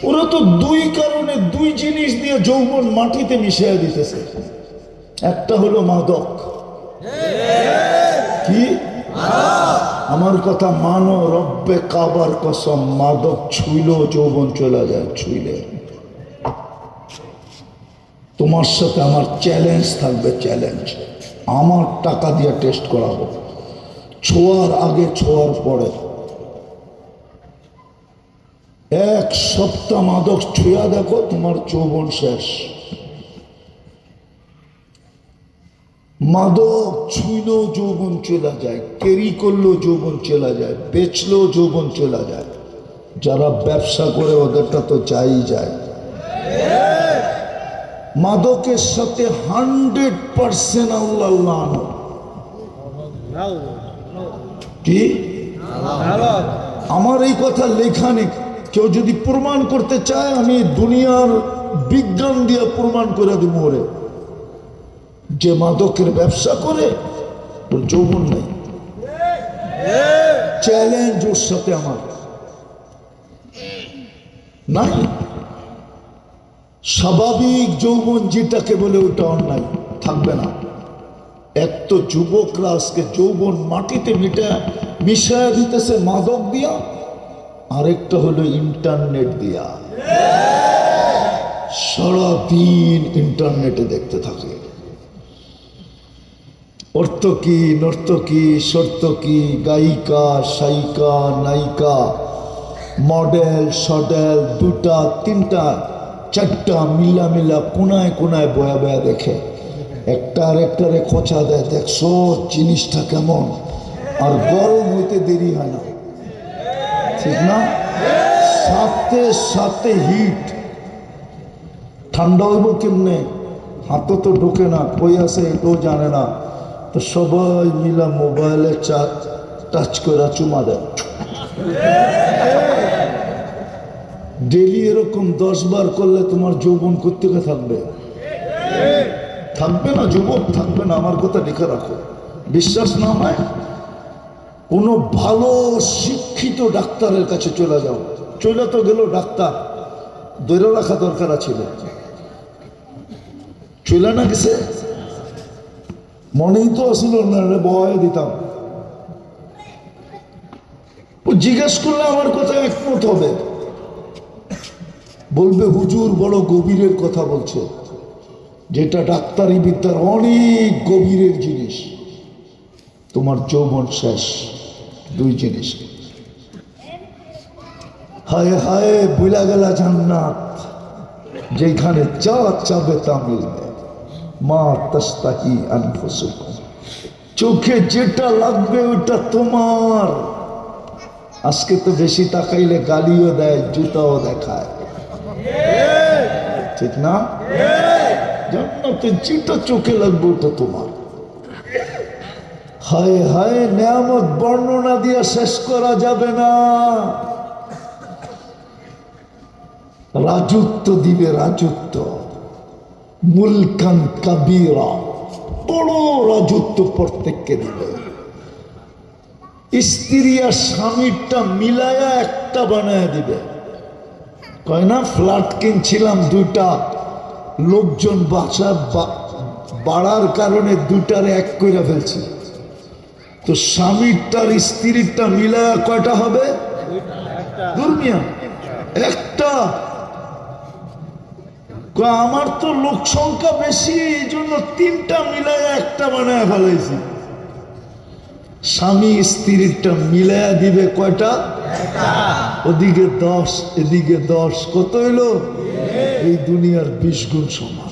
ওরা তো দুই কারণে দুই জিনিস দিয়ে যৌবন মাটিতে মিশিয়ে দিতেছে। একটা হলো মাদক। কি? আমার কথা মানো, রব্বে কাবার কসম, মাদক ছুইলেও যৌবন চলে যায়। ছুইলে তোমার সাথে আমার চ্যালেঞ্জ থাকবে, চ্যালেঞ্জ। আমার টাকা দিয়ে টেস্ট করাবো, ছোঁয়ার আগে ছোঁয়ার পরে। এক সপ্তাহ মাদক ছুঁয়া দেখো, তোমার যৌবন শেষ। মাদক ছুঁলেও যৌবন চলে যায়, ক্যারি করলেও যৌবন চলে যায়, বেচলেও যৌবন চলে যায়। যারা ব্যবসা করে ওদেরটা তো যাই যায়। মাদকের সাথে 100% আল্লাহ। কি আমার এই কথা লেখা নেই, কেউ যদি প্রমাণ করতে চায় আমি দুনিয়ার বিজ্ঞান দিয়ে প্রমাণ করে দিব ওরে, যে মাদকের ব্যবসা করে ওর যৌবন নাই। চ্যালেঞ্জ ওর সাথে আমার নাই। স্বাভাবিক যৌবন যেটাকে বলে ওটা অন্যায় থাকবে না। এক তো যুবকরা আজকে যৌবন মাটিতে মিশায় দিতেছে মাদক দিয়া, আরেকটা হলো ইন্টারনেট দিয়া। সারাদিন ইন্টারনেটে দেখতে থাকে অর্থকী, নর্তকী, সর্তকী, গায়িকা, সায়িকা, নায়িকা, মডেল, সডেল, দুটা তিনটা চারটা মিলা কোনায় কোনায় বয়া বয়া দেখে। একটা আরেকটারে খোঁচা দেয়, দেখছো জিনিসটা কেমন। আর গরম হইতে দেরি হয় না, ঠিক না? সাথে সাথে হিট। ঠান্ডা হইব কেমনে, হাতও তো ঢোকে না, কই আছে এটাও জানে না। তো সবাই মিলা মোবাইলে টাচ করে চুমা দেয়। ডেলি এরকম 10 বার করলে তোমার যৌবন কোত্থেকে থাকবে? থাকবে না, যুবক থাকবে না। আমার কথা লিখে রাখো। বিশ্বাস না হয় কোনো ভালো শিক্ষিত ডাক্তারের কাছে চলে যাও। চলে তো গেল ডাক্তার, ধরে রাখা দরকার ছিল। চলে না গেছে, মনেই তো আসল না, বয় দিতাম। ও জিজ্ঞেস করলে আমার কথা একমত হবে, বলবে হুজুর বড় গভীরের কথা বলছে, যেটা ডাক্তারি বিদ্যার অনেক গভীরের জিনিস। তোমার যৌবন শেষ, দুই জিনিস। হায় হায় বুলা গেলা জান্নাত, যেখানে যা চাবে তা মিলবে। মা তাস্তাহি আনফুসুকুম, চোখে যেটা লাগবে ওটা তোমার। আজকে তো বেশি তাকাইলে গালিও দেয়, জুতাও দেখায়, ঠিক না? জান্নাতে যেটা চোখে লাগবে ওটা তোমার। হায় হায় নিয়ামত বর্ণনা দিয়ে শেষ করা যাবে না। রাজত্ব দিবে, রাজত্ব, মুলকান কাবীরা, বড় রাজত্ব প্রত্যেককে দিবে। স্ত্রী আর স্বামীরটা মিলায়া একটা বানায় দিবে। কয় না ফ্ল্যাট কিনছিলাম দুইটা, লোকজন বাসা বাড়ার কারণে দুইটারে এক করে ফেলছি। তো স্বামীরটার স্ত্রীরটা মিলায়া কয়টা হবে? দুর্মিয়া একটা। আমার তো লোক সংখ্যা বেশি, এই জন্য তিনটা মিলায়া একটা বানায় ফেলাইছি। স্বামী স্ত্রীরটা মিলায়া দিবে কয়টা? ওদিকে 10 এদিকে 10, কত হইল? এই দুনিয়ার 20 গুণ সমান।